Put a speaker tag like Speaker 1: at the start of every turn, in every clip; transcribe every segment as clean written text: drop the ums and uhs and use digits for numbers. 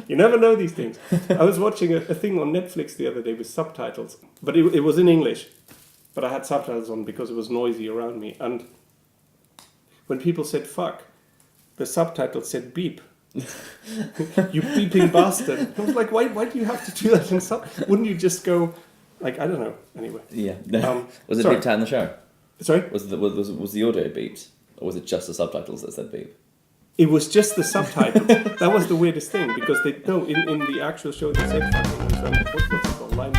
Speaker 1: You never know these things. I was watching a thing on Netflix the other day with subtitles, but it was in English. But I had subtitles on because it was noisy around me. And when people said fuck, the subtitles said beep. You beeping bastard. I was like, why do you have to do that in sub? Wouldn't you just go, like, I don't know. Anyway.
Speaker 2: Yeah. Was it
Speaker 1: sorry.
Speaker 2: beeped out in the show?
Speaker 1: Sorry?
Speaker 2: Was the audio beeped? Or was it just the subtitles that said beep?
Speaker 1: It was just the subtitles. That was the weirdest thing, because they no in the actual show they said fucking. What's it called? Line.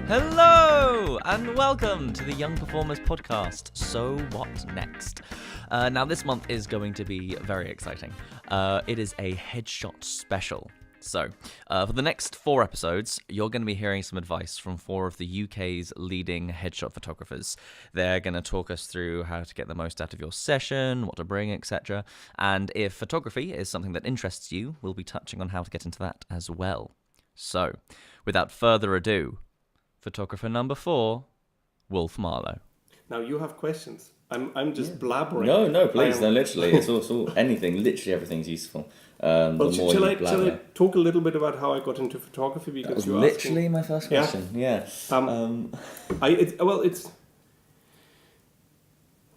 Speaker 3: Hello and welcome to the Young Performers Podcast. So what next? Now this month is going to be very exciting. It is a headshot special. So, for the next 4 episodes, you're going to be hearing some advice from 4 of the UK's leading headshot photographers. They're going to talk us through how to get the most out of your session, what to bring, etc. And if photography is something that interests you, we'll be touching on how to get into that as well. So, without further ado, photographer number 4, Wolf Marloh.
Speaker 1: Now you have questions. I'm just blabbering.
Speaker 2: No, please, no, literally. It's all anything, literally everything's useful.
Speaker 1: Well, shall I talk a little bit about how I got into photography? Because
Speaker 2: that was
Speaker 1: you're
Speaker 2: literally
Speaker 1: asking.
Speaker 2: my first question. Yeah.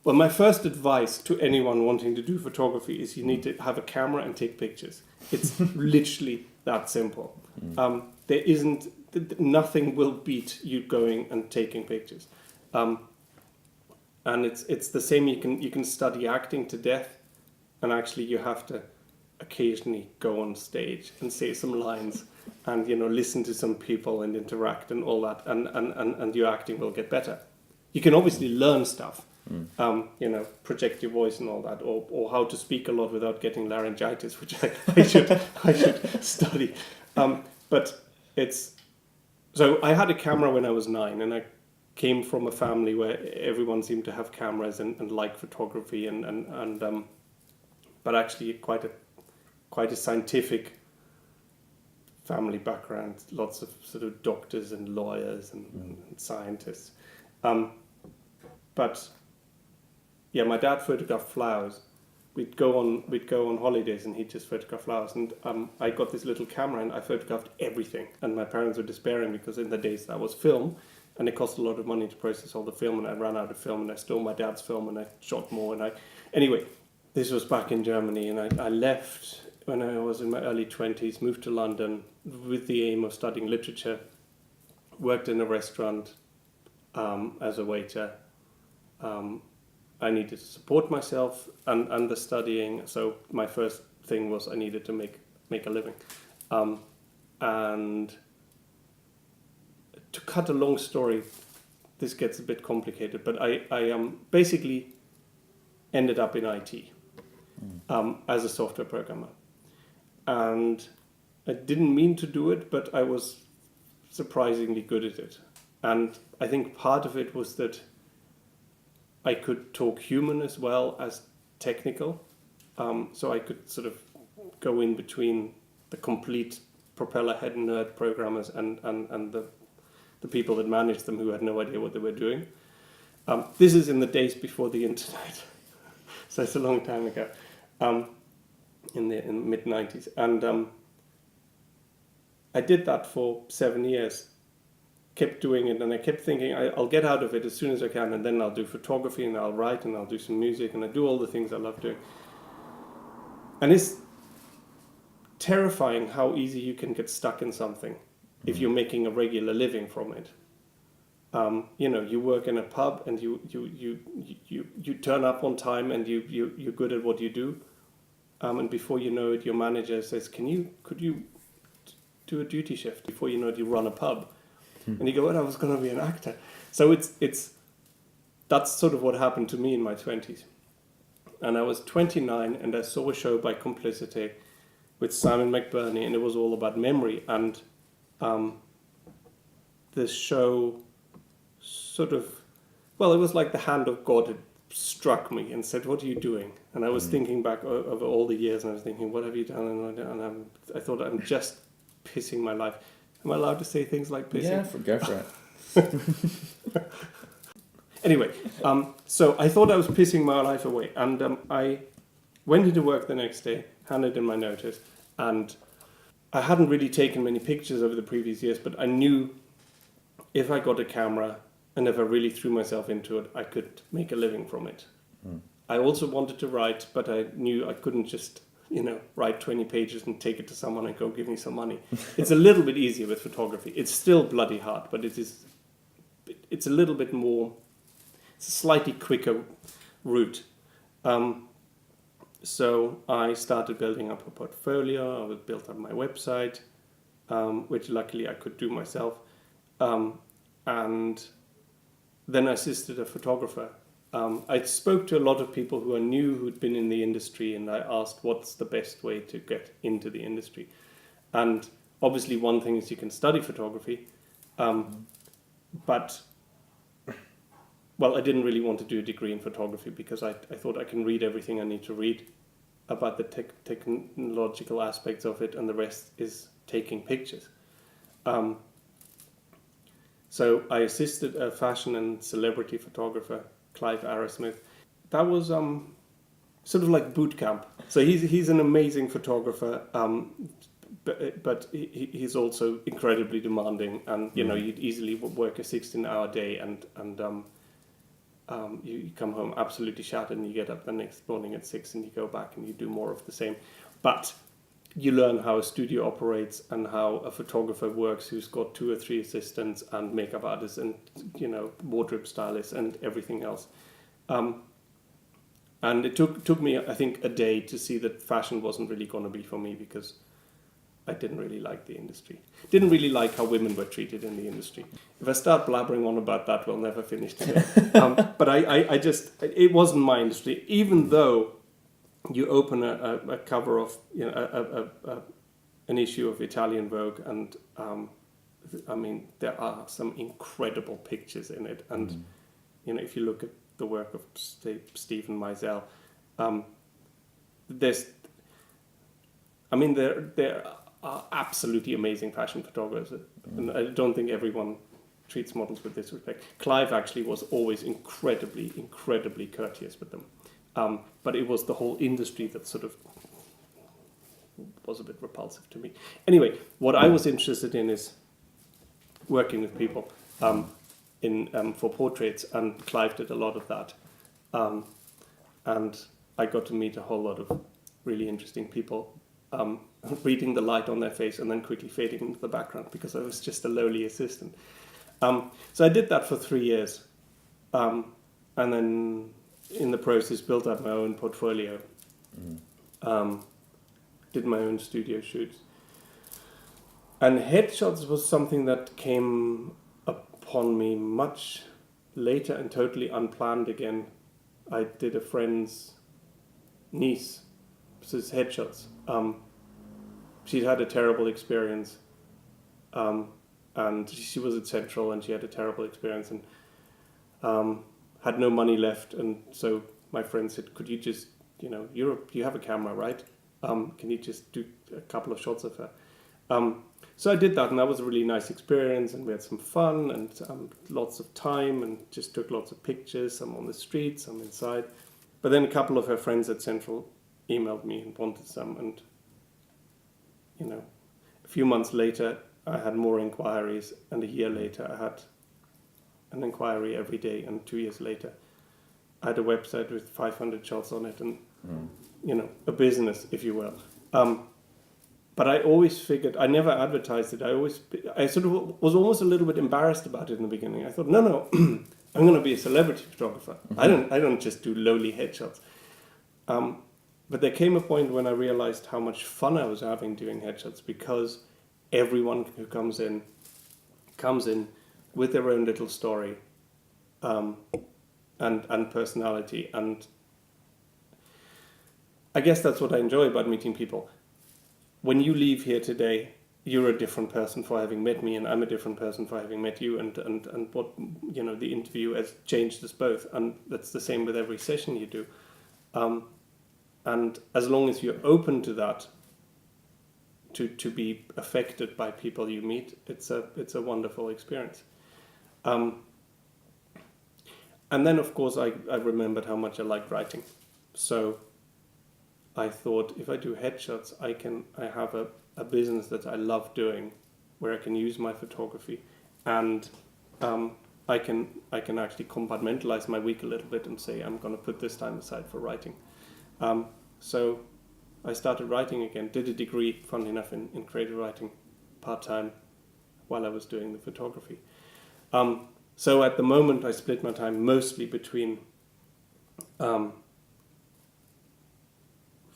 Speaker 1: My first advice to anyone wanting to do photography is you need to have a camera and take pictures. It's literally that simple. There isn't nothing will beat you going and taking pictures. And it's the same. You can study acting to death, and actually you have to occasionally go on stage and say some lines, and listen to some people and interact and all that, and your acting will get better. You can obviously learn stuff, project your voice and all that, or how to speak a lot without getting laryngitis, which I should study. But it's so I had a camera when I was 9, and I came from a family where everyone seemed to have cameras and like photography but actually quite a scientific family background, lots of sort of doctors and lawyers and scientists. But yeah, my dad photographed flowers. We'd go on holidays and he'd just photograph flowers, and I got this little camera and I photographed everything, and my parents were despairing because in the days that was film. And it cost a lot of money to process all the film, and I ran out of film, and I stole my dad's film, and I shot more. Anyway, this was back in Germany, and I left when I was in my early 20s, moved to London with the aim of studying literature, worked in a restaurant as a waiter. I needed to support myself and the studying, so my first thing was I needed to make a living. And to cut a long story, this gets a bit complicated, but I basically ended up in IT as a software programmer. And I didn't mean to do it, but I was surprisingly good at it. And I think part of it was that I could talk human as well as technical. So I could sort of go in between the complete propeller head nerd programmers and the people that managed them who had no idea what they were doing. This is in the days before the internet, so it's a long time ago, in the mid-90s. And I did that for 7 years, kept doing it, and I kept thinking I'll get out of it as soon as I can, and then I'll do photography, and I'll write, and I'll do some music, and I do all the things I love doing. And it's terrifying how easy you can get stuck in something if you're making a regular living from it. You work in a pub and you turn up on time and you're good at what you do, and before you know it, your manager says, could you do a duty shift? Before you know it, you run a pub, and you go, well, I was going to be an actor. So that's sort of what happened to me in my 20s. And I was 29, and I saw a show by Complicity with Simon McBurney, and it was all about memory. And this show sort of, it was like the hand of God had struck me and said, what are you doing? And I was thinking back over all the years, and I was thinking, what have you done? And I thought, I'm just pissing my life. Am I allowed to say things like pissing?
Speaker 2: Yeah, go for it.
Speaker 1: Anyway, so I thought I was pissing my life away, and I went into work the next day, handed in my notice, and I hadn't really taken many pictures over the previous years, but I knew if I got a camera and if I really threw myself into it, I could make a living from it. I also wanted to write, but I knew I couldn't just, write 20 pages and take it to someone and go, give me some money. It's a little bit easier with photography. It's still bloody hard, but it's a little bit more, it's a slightly quicker route. So I started building up a portfolio. I built up my website, which luckily I could do myself. And then I assisted a photographer. I spoke to a lot of people who I knew who'd been in the industry, and I asked what's the best way to get into the industry. And obviously one thing is you can study photography, but I didn't really want to do a degree in photography because I thought I can read everything I need to read about the technological aspects of it, and the rest is taking pictures. So I assisted a fashion and celebrity photographer, Clive Arrowsmith. That was sort of like boot camp. So he's an amazing photographer, but he's also incredibly demanding, and you'd easily work a 16-hour day, and you come home absolutely shattered, and you get up the next morning at 6 and you go back and you do more of the same. But you learn how a studio operates and how a photographer works who's got 2 or 3 assistants and makeup artists and wardrobe stylists and everything else. And it took me, I think, a day to see that fashion wasn't really going to be for me, because I didn't really like the industry. Didn't really like how women were treated in the industry. If I start blabbering on about that, we'll never finish today. But I just, it wasn't my industry. Even though you open a cover of, an issue of Italian Vogue, and there are some incredible pictures in it. And if you look at the work of Stephen Meisel, there are absolutely amazing fashion photographers, and I don't think everyone treats models with this respect. Clive actually was always incredibly, incredibly courteous with them, but it was the whole industry that sort of was a bit repulsive to me. Anyway, what I was interested in is working with people for portraits, and Clive did a lot of that, and I got to meet a whole lot of really interesting people. Reading the light on their face and then quickly fading into the background, because I was just a lowly assistant. So I did that for 3 years, and then in the process built up my own portfolio, did my own studio shoots. And headshots was something that came upon me much later and totally unplanned again. I did a friend's niece, his headshots. She'd had a terrible experience, and she was at Central, and she had a terrible experience, and had no money left. And so my friend said, "Could you just, you have a camera, right? Can you just do a couple of shots of her?" So I did that, and that was a really nice experience, and we had some fun and lots of time, and just took lots of pictures, some on the street, some inside. But then a couple of her friends at Central emailed me and wanted some, and a few months later I had more inquiries, and a year later I had an inquiry every day, and 2 years later I had a website with 500 shots on it, and a business, if you will. But I always figured, I never advertised it. I sort of was almost a little bit embarrassed about it in the beginning. I thought, no, I'm going to be a celebrity photographer. I don't just do lowly headshots. But there came a point when I realized how much fun I was having doing headshots, because everyone who comes in with their own little story, and personality. And I guess that's what I enjoy about meeting people. When you leave here today, you're a different person for having met me, and I'm a different person for having met you, and what, the interview has changed us both, and that's the same with every session you do. And as long as you're open to that, to be affected by people you meet, it's a wonderful experience. And then, of course, I remembered how much I liked writing. So I thought, if I do headshots, I have a business that I love doing, where I can use my photography, and I can actually compartmentalize my week a little bit and say, I'm going to put this time aside for writing. So I started writing again, did a degree, funnily enough, in creative writing part-time while I was doing the photography. So at the moment, I split my time mostly between the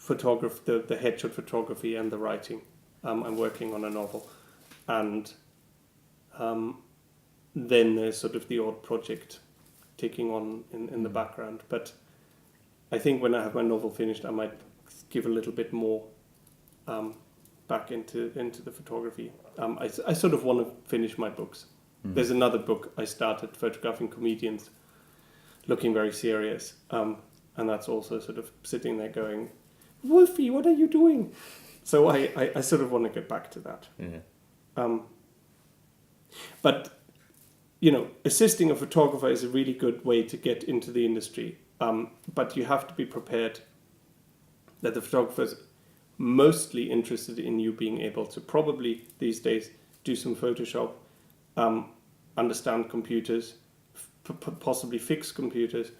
Speaker 1: headshot photography and the writing. I'm working on a novel, and then there's sort of the odd project ticking on in the background. But I think when I have my novel finished, I might give a little bit more back into the photography. I sort of want to finish my books. There's another book I started, photographing comedians, looking very serious, and that's also sort of sitting there going, Wolfie, what are you doing? So I sort of want to get back to that. But, assisting a photographer is a really good way to get into the industry, but you have to be prepared that the photographer's mostly interested in you being able to probably these days do some Photoshop, understand computers, possibly fix computers,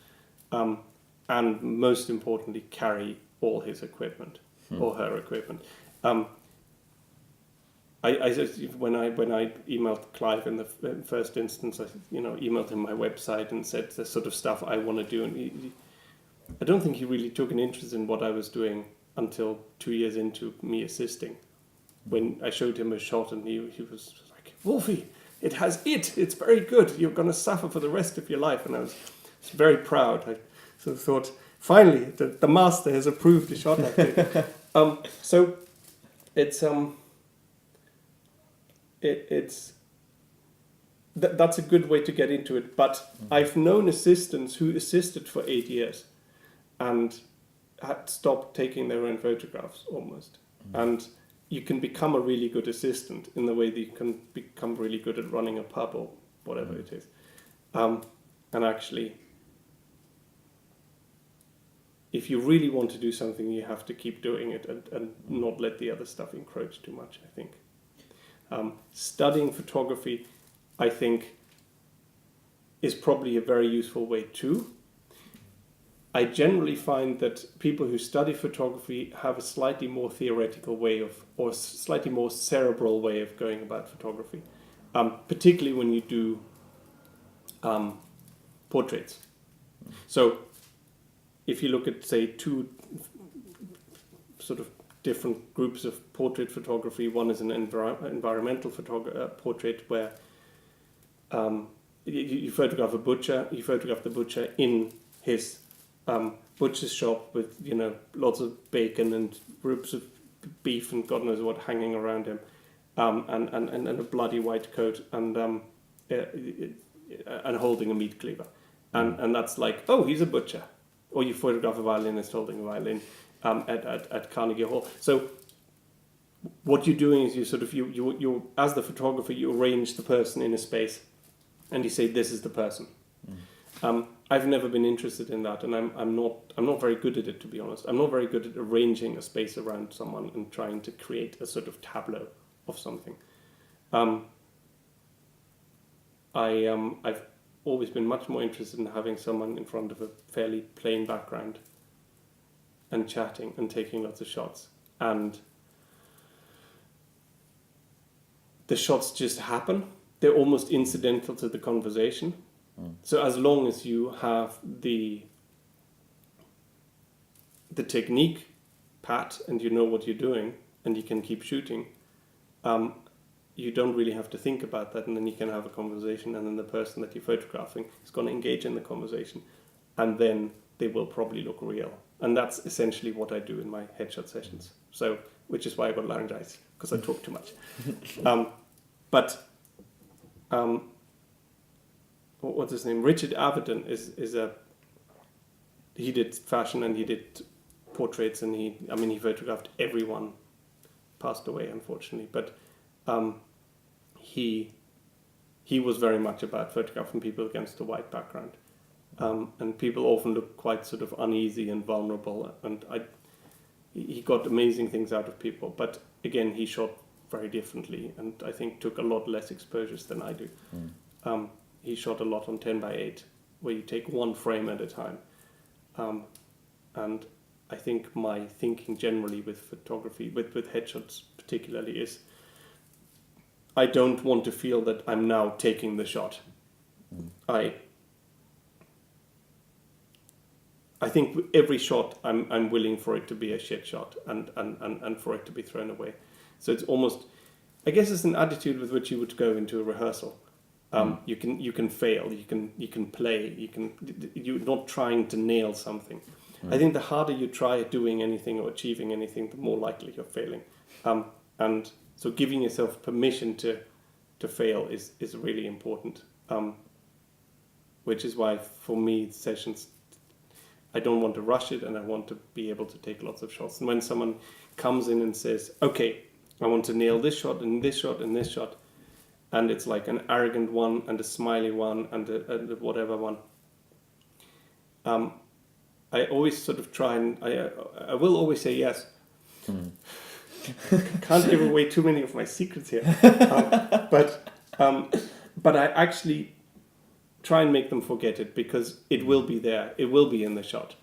Speaker 1: and most importantly, carry all his equipment or her equipment. I when I emailed Clive in the first instance, I emailed him my website and said the sort of stuff I want to do, and I don't think he really took an interest in what I was doing until 2 years into me assisting. When I showed him a shot, and he was like, Wolfie, it's very good. You're going to suffer for the rest of your life. And I was very proud. I sort of thought, finally, the master has approved the shot I did. So that's a good way to get into it. But I've known assistants who assisted for 8 years and had stopped taking their own photographs almost. And you can become a really good assistant in the way that you can become really good at running a pub or whatever it is. And actually, if you really want to do something, you have to keep doing it and not let the other stuff encroach too much, I think. Studying photography, I think, is probably a very useful way too. I generally find that people who study photography have a slightly more theoretical way or slightly more cerebral way of going about photography, particularly when you do portraits. So if you look at, say, two sort of different groups of portrait photography, one is an environmental portrait where you photograph a butcher, you photograph the butcher in his butcher's shop with lots of bacon and ribs of beef and God knows what hanging around him, and a bloody white coat and holding a meat cleaver, and that's like, oh, he's a butcher. Or you photograph a violinist holding a violin at Carnegie Hall. So what you're doing is you as the photographer, you arrange the person in a space, and you say, this is the person. I've never been interested in that, and I'm not very good at it, to be honest. I'm not very good at arranging a space around someone and trying to create a sort of tableau of something. I've always been much more interested in having someone in front of a fairly plain background and chatting and taking lots of shots, and the shots just happen. They're almost incidental to the conversation. So as long as you have the technique pat and you know what you're doing and you can keep shooting, you don't really have to think about that, and then you can have a conversation, and then the person that you're photographing is going to engage in the conversation, and then they will probably look real. And that's essentially what I do in my headshot sessions. So, which is why I got laryngitis, because I talk too much. What's his name? Richard Avedon he did fashion and he did portraits, and he photographed everyone passed away, unfortunately. But he was very much about photographing people against a white background. And people often look quite sort of uneasy and vulnerable. And he got amazing things out of people. But again, he shot very differently, and I think took a lot less exposures than I do. He shot a lot on 10x8, where you take one frame at a time. And I think my thinking generally with photography, with headshots particularly, is I don't want to feel that I'm now taking the shot. I think with every shot I'm willing for it to be a shit shot and for it to be thrown away. So it's almost, I guess it's an attitude with which you would go into a rehearsal. You can fail, you can play, you're not trying to nail something. I think the harder you try doing anything or achieving anything, the more likely you're failing. And so giving yourself permission to fail is really important. Which is why for me sessions, I don't want to rush it, and I want to be able to take lots of shots. And when someone comes in and says, okay, I want to nail this shot and this shot and this shot, and it's like an arrogant one and a smiley one and a whatever one, I always sort of try and I will always say yes. Can't give away too many of my secrets here, but I actually try and make them forget it, because it will be there. It will be in the shot.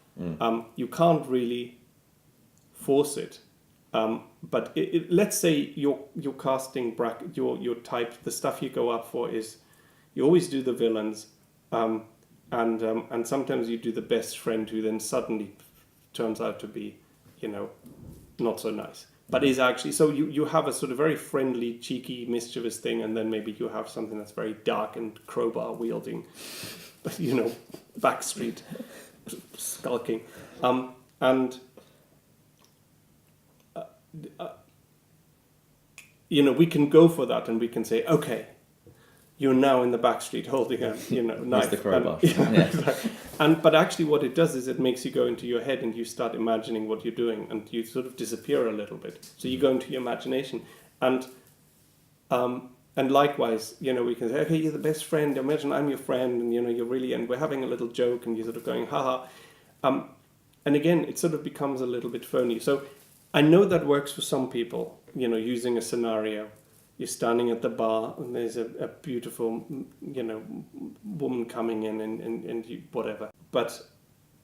Speaker 1: You can't really force it. But let's say your casting bracket, your type, the stuff you go up for is, you always do the villains, and sometimes you do the best friend who then suddenly turns out to be, not so nice. But is actually, so you have a sort of very friendly, cheeky, mischievous thing, and then maybe you have something that's very dark and crowbar wielding, backstreet skulking, we can go for that, and we can say, okay, you're now in the backstreet holding a knife.
Speaker 2: the crowbar.
Speaker 1: Exactly. But actually what it does is it makes you go into your head, and you start imagining what you're doing, and you sort of disappear a little bit. So you go into your imagination, and likewise, we can say, okay, you're the best friend. Imagine I'm your friend, and you're really, and we're having a little joke, and you're sort of going, haha. And again, it sort of becomes a little bit phony. So I know that works for some people, using a scenario. You're standing at the bar, and there's a beautiful, woman coming in, and you, whatever. But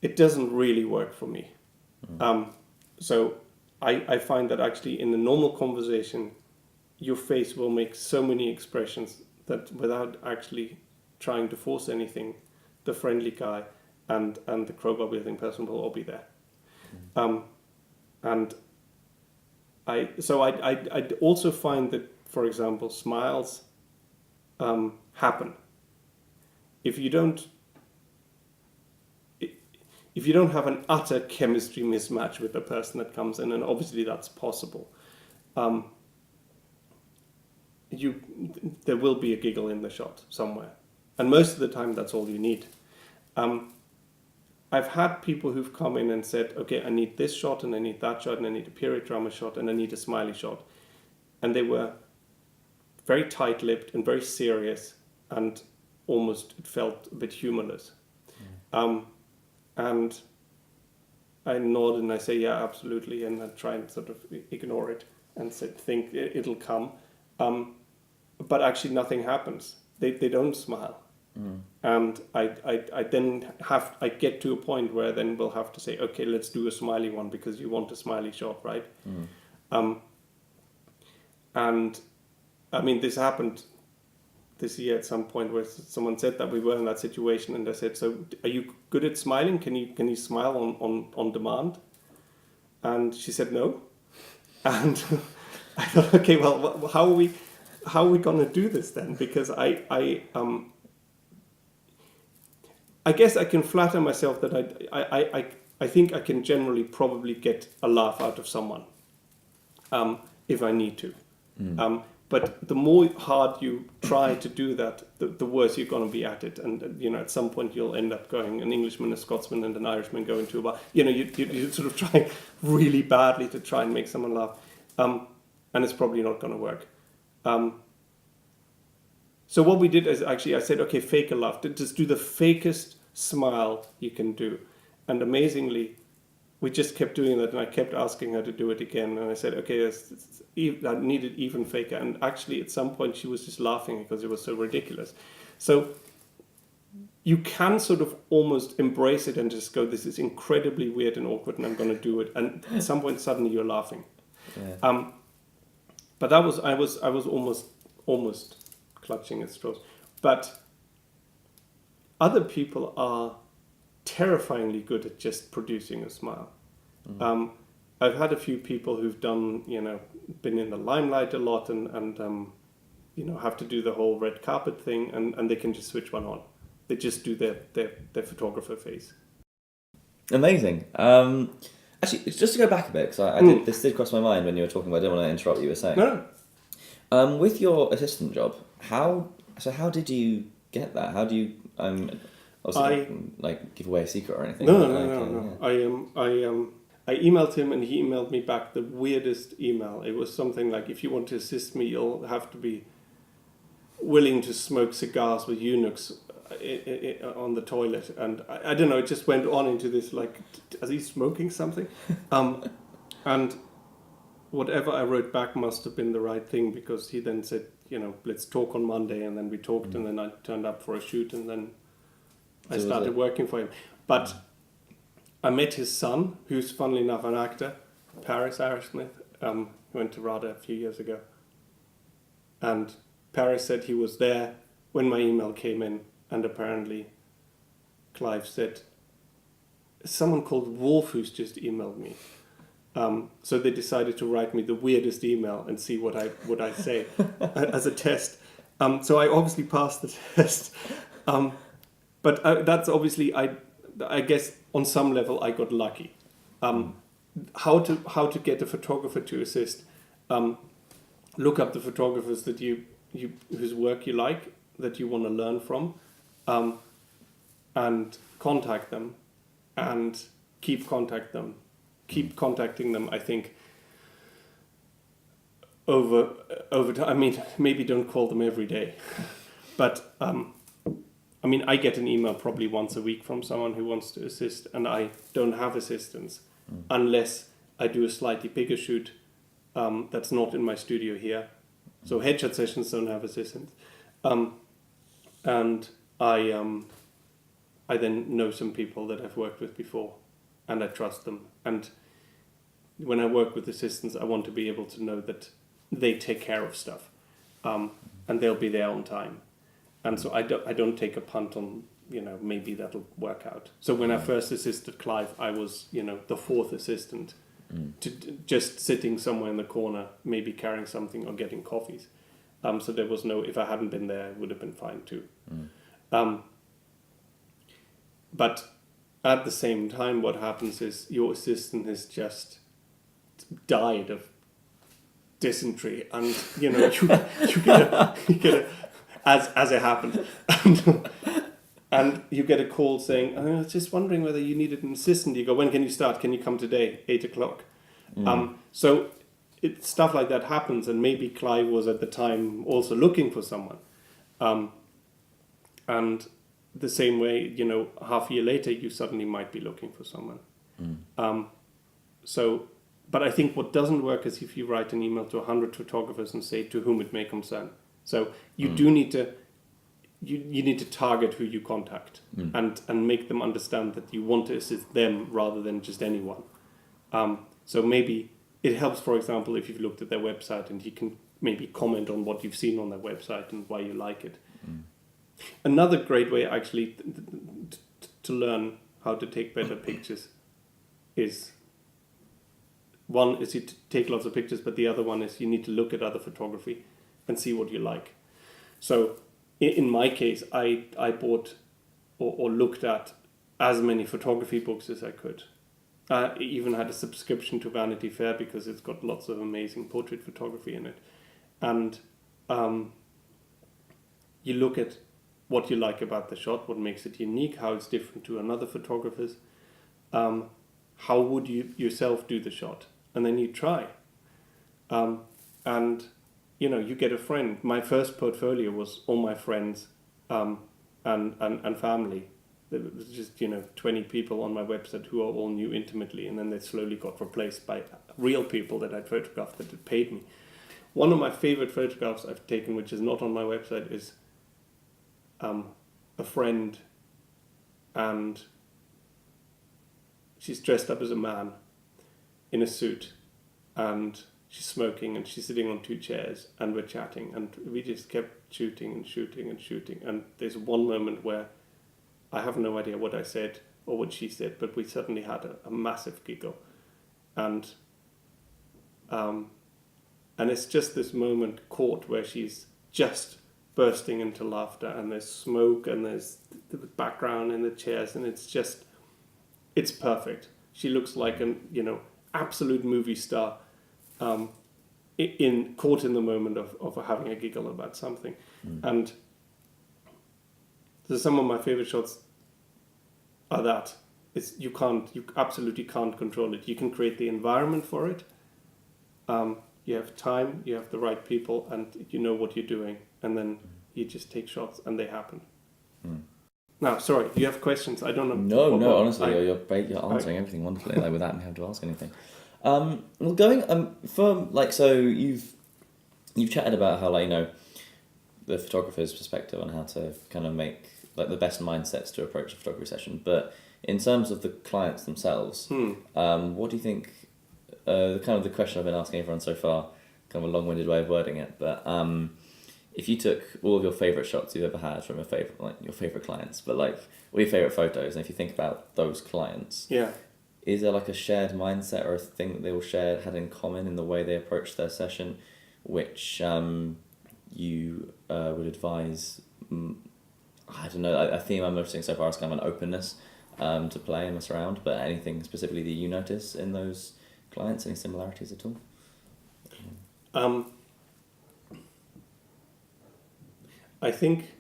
Speaker 1: it doesn't really work for me. So I find that actually in a normal conversation, your face will make so many expressions that without actually trying to force anything, the friendly guy and the crowbar wielding person will all be there. And I also find that, for example, smiles happen. If you don't have an utter chemistry mismatch with the person that comes in, and obviously that's possible, there will be a giggle in the shot somewhere, and most of the time that's all you need. I've had people who've come in and said, okay, I need this shot, and I need that shot, and I need a period drama shot, and I need a smiley shot, and they were very tight-lipped and very serious, and almost it felt a bit humorless. And I nod and I say, yeah, absolutely, and I try and sort of ignore it and think it'll come. But actually nothing happens. They don't smile. And I then I get to a point where then we'll have to say, okay, let's do a smiley one, because you want a smiley shot, right? And I mean, this happened this year at some point where someone said that we were in that situation, and I said, so are you good at smiling? Can you smile on demand? And she said no. And I thought, okay, well, how are we going to do this then? Because I guess I can flatter myself that I think I can generally probably get a laugh out of someone if I need to. But the more hard you try to do that, the worse you're going to be at it. And at some point you'll end up going, an Englishman, a Scotsman, and an Irishman go into a bar. You sort of try really badly to try and make someone laugh. and it's probably not going to work. So what we did is actually I said, okay, fake a laugh. Just do the fakest smile you can do. And amazingly, we just kept doing that, and I kept asking her to do it again. And I said, okay, I needed even faker. And actually, at some point, she was just laughing because it was so ridiculous. So you can sort of almost embrace it and just go, this is incredibly weird and awkward, and I'm going to do it. And at some point, suddenly you're laughing.
Speaker 2: Yeah.
Speaker 1: But I was almost clutching at straws. But other people are terrifyingly good at just producing a smile. I've had a few people who've done, been in the limelight a lot and have to do the whole red carpet thing, and they can just switch one on. They just do their photographer face.
Speaker 2: Amazing. Actually, just to go back a bit, because this did cross my mind when you were talking, but I didn't want to interrupt what you were saying.
Speaker 1: No.
Speaker 2: With your assistant job, how did you get that? How do you give away a secret or anything?
Speaker 1: No. I emailed him and he emailed me back the weirdest email. It was something like, if you want to assist me, you'll have to be willing to smoke cigars with eunuchs on the toilet. And I don't know, it just went on into this, like, is he smoking something? And whatever I wrote back must have been the right thing, because he then said, let's talk on Monday. And then we talked, and then I turned up for a shoot, and then I started working for him. But I met his son, who's funnily enough an actor, Paris Smith, who went to RADA a few years ago. And Paris said he was there when my email came in, and apparently Clive said, someone called Wolf who's just emailed me. So they decided to write me the weirdest email and see what I say as a test. So I obviously passed the test. But that's obviously, I guess on some level I got lucky. How to get a photographer to assist? Look up the photographers that whose work you like, that you want to learn from, and contact them, and keep contacting them. I think over time. I mean, maybe don't call them every day, but. I get an email probably once a week from someone who wants to assist, and I don't have assistants unless I do a slightly bigger shoot that's not in my studio here. So headshot sessions don't have assistants. And I then know some people that I've worked with before, and I trust them. And when I work with assistants, I want to be able to know that they take care of stuff, and they'll be there on time. And so I don't take a punt on, maybe that'll work out. So when I first assisted Clive, I was, the fourth assistant, to just sitting somewhere in the corner, maybe carrying something or getting coffees. So there was if I hadn't been there, it would have been fine too. But at the same time, what happens is your assistant has just died of dysentery, and you get a as it happened, and you get a call saying, I was just wondering whether you needed an assistant. You go, when can you start? Can you come today, 8:00? So stuff like that happens, and maybe Clive was at the time also looking for someone, and the same way, half a year later, you suddenly might be looking for someone. But I think what doesn't work is if you write an email to 100 photographers and say to whom it may concern. So you do need to you need to target who you contact and make them understand that you want to assist them rather than just anyone. So maybe it helps, for example, if you've looked at their website and you can maybe comment on what you've seen on their website and why you like it. Another great way actually to learn how to take better pictures is, one is you take lots of pictures, but the other one is you need to look at other photography and see what you like. So in my case, I bought or looked at as many photography books as I could. I even had a subscription to Vanity Fair because it's got lots of amazing portrait photography in it. And you look at what you like about the shot, what makes it unique, how it's different to another photographer's, how would you yourself do the shot, and then you try. and you get a friend. My first portfolio was all my friends, and family. There was just 20 people on my website who I all knew intimately, and then they slowly got replaced by real people that I'd photographed that had paid me. One of my favorite photographs I've taken, which is not on my website, is a friend, and she's dressed up as a man in a suit, and she's smoking, and she's sitting on two chairs, and we're chatting, and we just kept shooting and shooting and shooting. And there's one moment where I have no idea what I said or what she said, but we suddenly had a massive giggle, and it's just this moment caught where she's just bursting into laughter, and there's smoke, and there's the background in the chairs, and it's perfect. She looks like an absolute movie star, caught in the moment of having a giggle about something. And so some of my favorite shots are that. You absolutely can't control it. You can create the environment for it. You have time, you have the right people, and you know what you're doing, and then you just take shots, and they happen. Now, sorry, do you have questions? I don't know.
Speaker 2: No, honestly, you're answering everything wonderfully, without me having to ask anything. Well, going so you've chatted about how the photographer's perspective on how to kind of make the best mindsets to approach a photography session, but in terms of the clients themselves, what do you think? The question I've been asking everyone so far, kind of a long-winded way of wording it, but if you took all of your favourite shots you've ever had from your favourite clients, but all your favourite photos, and if you think about those clients, is there a shared mindset or a thing that they all had in common in the way they approached their session, which you would advise? I don't know. A theme I'm noticing so far is kind of an openness to play and mess around. But anything specifically that you notice in those clients? Any similarities at all?
Speaker 1: I think.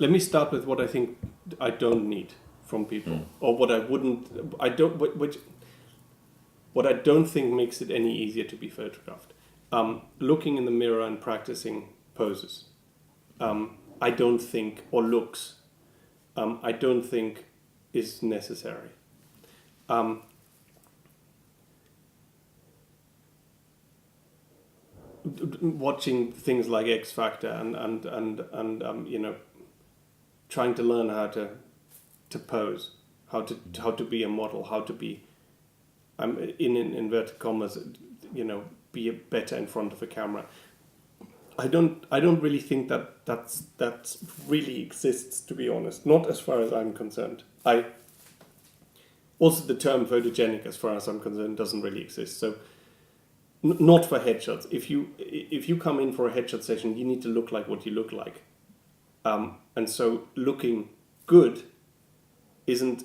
Speaker 1: Let me start with what I think I don't need from people, or what I wouldn't. What I don't think makes it any easier to be photographed. Looking in the mirror and practicing poses. I don't think, or looks. I don't think is necessary. Watching things like X Factor and trying to learn how to pose, how to be a model, how to be, in inverted commas, be better in front of a camera. I don't really think that's really exists, to be honest. Not as far as I'm concerned. Also the term photogenic, as far as I'm concerned, doesn't really exist. So not for headshots. If you come in for a headshot session, you need to look like what you look like. And so looking good isn't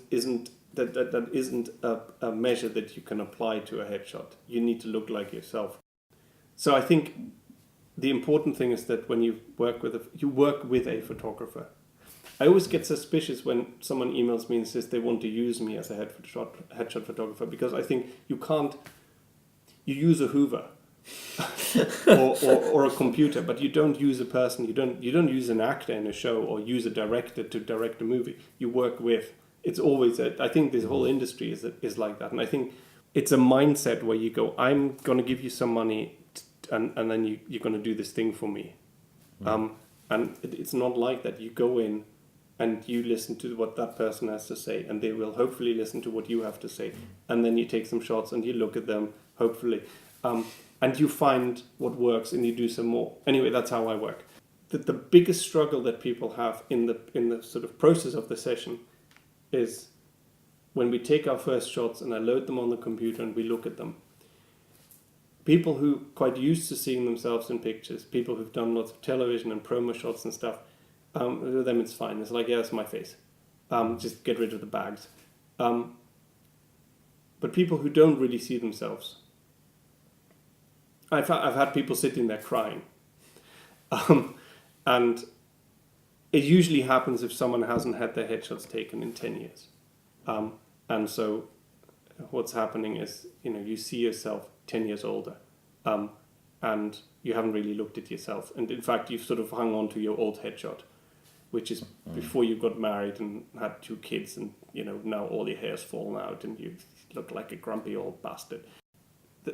Speaker 1: a measure that you can apply to a headshot. You need to look like yourself. So I think the important thing is that when you work with a photographer. I always get suspicious when someone emails me and says they want to use me as a headshot photographer, because I think you use a Hoover or a computer, but you don't use a person. You don't use an actor in a show or use a director to direct a movie. You work with. It's always I think this whole industry is like that, and I think it's a mindset where you go, I'm going to give you some money, and then you're going to do this thing for me, and it's not like that. You go in and you listen to what that person has to say, and they will hopefully listen to what you have to say, and then you take some shots and you look at them, hopefully, and you find what works and you do some more. Anyway, that's how I work. The biggest struggle that people have in the sort of process of the session is when we take our first shots and I load them on the computer and we look at them. People who are quite used to seeing themselves in pictures, people who've done lots of television and promo shots and stuff, with them it's fine. It's like, yeah, it's my face. Just get rid of the bags. But people who don't really see themselves, I've had people sitting there crying. And it usually happens if someone hasn't had their headshots taken in 10 years. And so what's happening is, you see yourself 10 years older, and you haven't really looked at yourself. And in fact, you've sort of hung on to your old headshot, which is before you got married and had 2 kids, and now all your hair's fallen out and you look like a grumpy old bastard.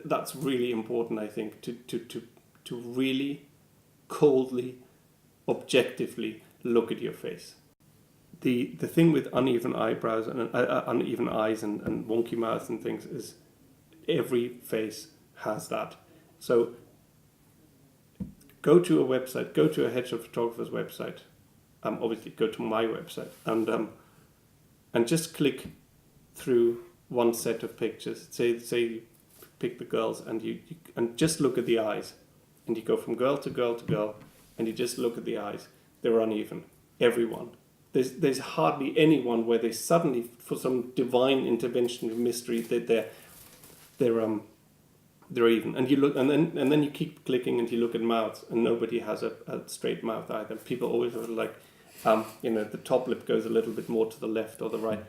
Speaker 1: That's really important, I think, to really coldly, objectively look at your face. The thing with uneven eyebrows and uneven eyes and wonky mouth and things is every face has that. So go to a website, go to a headshot photographer's website. Obviously, go to my website and just click through one set of pictures. Say you pick the girls and you just look at the eyes, and you go from girl to girl to girl, and you just look at the eyes. They're uneven. Everyone. There's hardly anyone where they suddenly, for some divine intervention of mystery, that they're even. And you look, and then you keep clicking, and you look at mouths, and nobody has a straight mouth either. People always have the top lip goes a little bit more to the left or the right,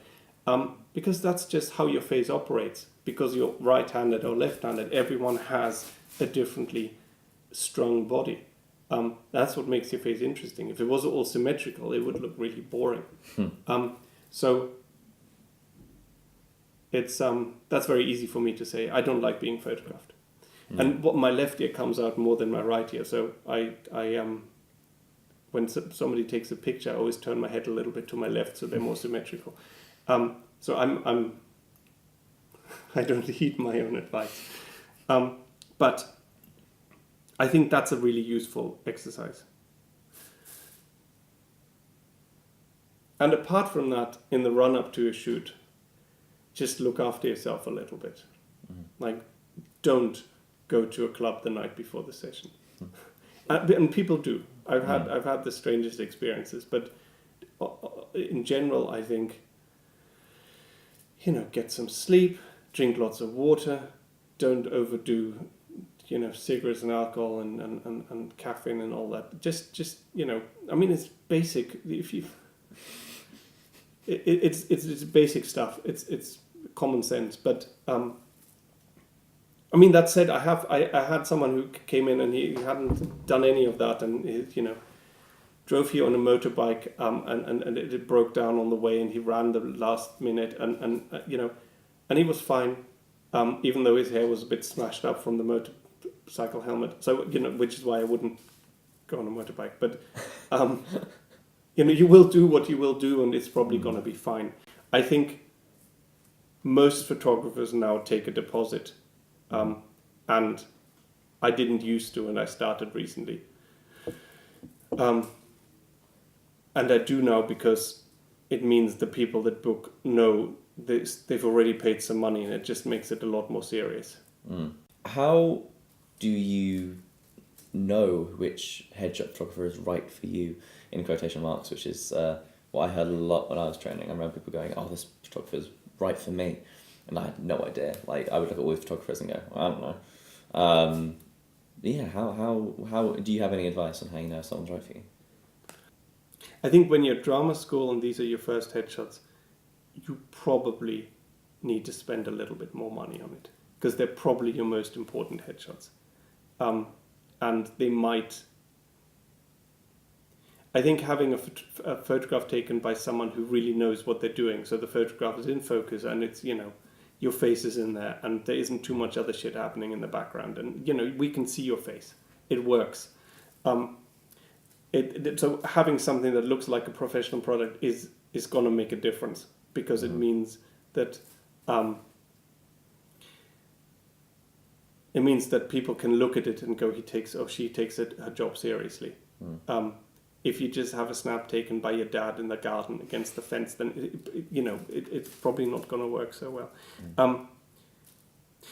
Speaker 1: because that's just how your face operates. Because you're right-handed or left-handed, everyone has a differently strong body. That's what makes your face interesting. If it was all symmetrical, it would look really boring. So it's that's very easy for me to say. I don't like being photographed, and my left ear comes out more than my right ear. So I when somebody takes a picture, I always turn my head a little bit to my left, so they're more symmetrical. So I don't heed my own advice, but I think that's a really useful exercise. And apart from that, in the run-up to a shoot, just look after yourself a little bit. Like, don't go to a club the night before the session. And people do. I've had the strangest experiences, but in general, I think, get some sleep, drink lots of water, don't overdo cigarettes and alcohol and caffeine and all that. Just it's basic. It's basic stuff. It's common sense. But that said, I had someone who came in and he hadn't done any of that, and he, drove here on a motorbike, and it broke down on the way, and he ran the last minute, and he was fine, even though his hair was a bit smashed up from the motorcycle helmet. So which is why I wouldn't go on a motorbike. But you will do what you will do, and it's probably going to be fine. I think most photographers now take a deposit, and I didn't used to, and I started recently. And I do now because it means the people that book know they've already paid some money, and it just makes it a lot more serious.
Speaker 2: How do you know which headshot photographer is right for you, in quotation marks, which is what I heard a lot when I was training. I remember people going, "Oh, this photographer is right for me," and I had no idea. Like, I would look at all these photographers and go, "I don't know." How do you have any advice on how you know if someone's right for you?
Speaker 1: I think when you're at drama school and these are your first headshots, you probably need to spend a little bit more money on it, because they're probably your most important headshots. And they might... I think having a photograph taken by someone who really knows what they're doing, so the photograph is in focus and it's, your face is in there and there isn't too much other shit happening in the background, and, we can see your face. It works. So having something that looks like a professional product is going to make a difference, because it means that people can look at it and go, he takes or she takes her job seriously. If you just have a snap taken by your dad in the garden against the fence, then it's probably not going to work so well.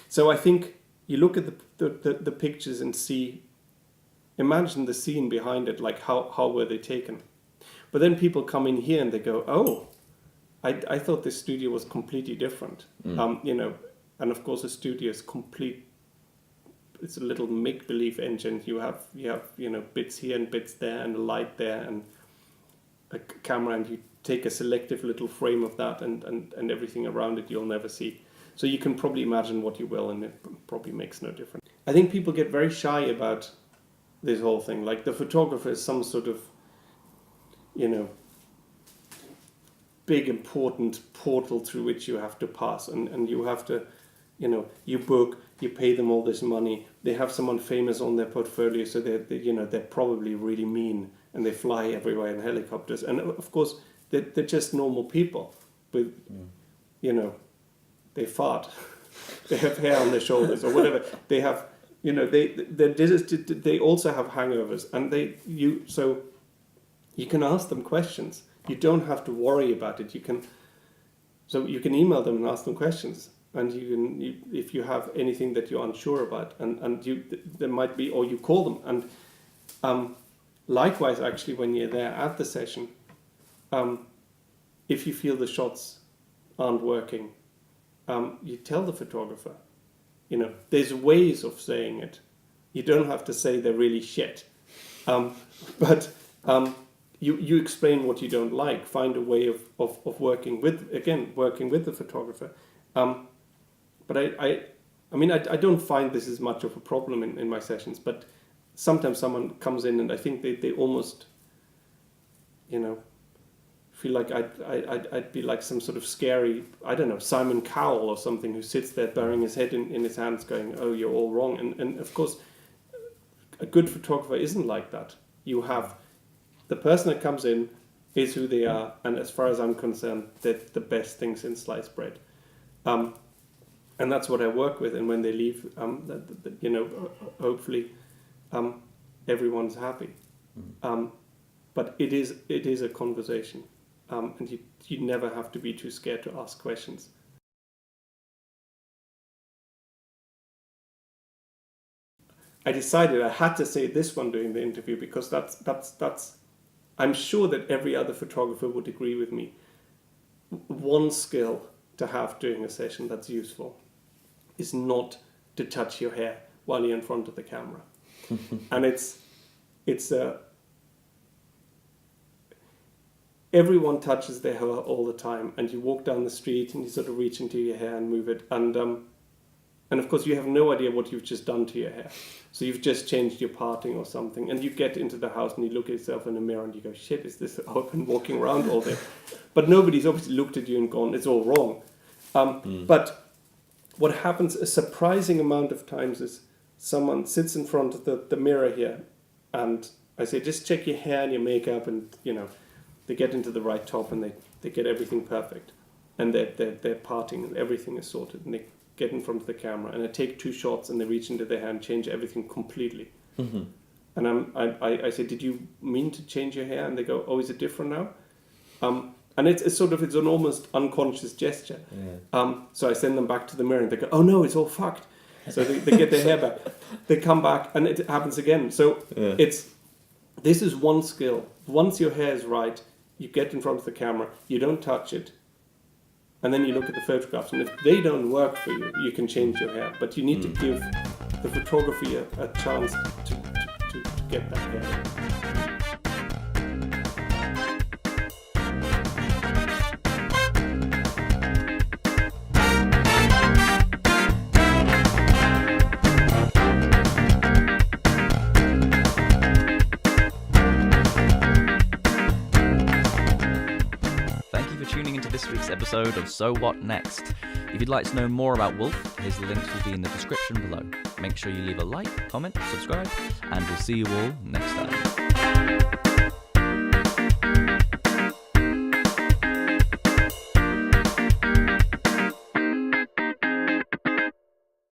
Speaker 1: So I think you look at the pictures and imagine the scene behind it, like how were they taken. But then people come in here and they go, oh, I thought this studio was completely different. And of course a studio is it's a little make-believe engine. You have bits here and bits there and a light there and a camera, and you take a selective little frame of that and everything around it you'll never see. So you can probably imagine what you will, and it probably makes no difference. I think people get very shy about this whole thing. Like the photographer is some sort of, big important portal through which you have to pass, and you have to, you book, you pay them all this money. They have someone famous on their portfolio, so they're probably really mean, and they fly everywhere in helicopters. And of course, they're just normal people with, they fart, they have hair on their shoulders or whatever. They have, they also have hangovers, and so you can ask them questions. You don't have to worry about it. You can email them and ask them questions, and if you have anything that you're unsure about, and there might be, or you call them, and likewise, actually, when you're there at the session, if you feel the shots aren't working, you tell the photographer. There's ways of saying it. You don't have to say they're really shit, but. You explain what you don't like, find a way of working with the photographer. But I don't find this as much of a problem in my sessions, but sometimes someone comes in and I think they almost, feel like I'd be like some sort of scary, I don't know, Simon Cowell or something, who sits there burying his head in his hands going, oh, you're all wrong. And of course, a good photographer isn't like that. You have... The person that comes in is who they are, and as far as I'm concerned, they're the best thing since sliced bread. And that's what I work with, and when they leave, hopefully everyone's happy. But it is a conversation, and you never have to be too scared to ask questions. I decided I had to say this one during the interview because that's I'm sure that every other photographer would agree with me. One skill to have during a session that's useful is not to touch your hair while you're in front of the camera. And everyone touches their hair all the time, and you walk down the street and you sort of reach into your hair and move it, and of course you have no idea what you've just done to your hair. So you've just changed your parting or something, and you get into the house and you look at yourself in the mirror and you go, shit, is this how I've been walking around all day? But nobody's obviously looked at you and gone, it's all wrong. But what happens a surprising amount of times is someone sits in front of the mirror here, and I say, just check your hair and your makeup, and they get into the right top and they get everything perfect, and they're parting and everything is sorted, and they get in front of the camera, and I take 2 shots and they reach into their hand, change everything completely. And I say, did you mean to change your hair? And they go, oh, is it different now? And it's an almost unconscious gesture. So I send them back to the mirror and they go, oh no, it's all fucked. So they get their hair back. They come back and it happens again. So this is one skill. Once your hair is right, you get in front of the camera, you don't touch it, and then you look at the photographs, and if they don't work for you, you can change your hair. But you need to give the photography a chance to get that hair.
Speaker 3: This week's episode of So What Next. If you'd like to know more about Wolf, his links will be in the description below. Make sure you leave a like, comment, subscribe, and we'll see you all next time.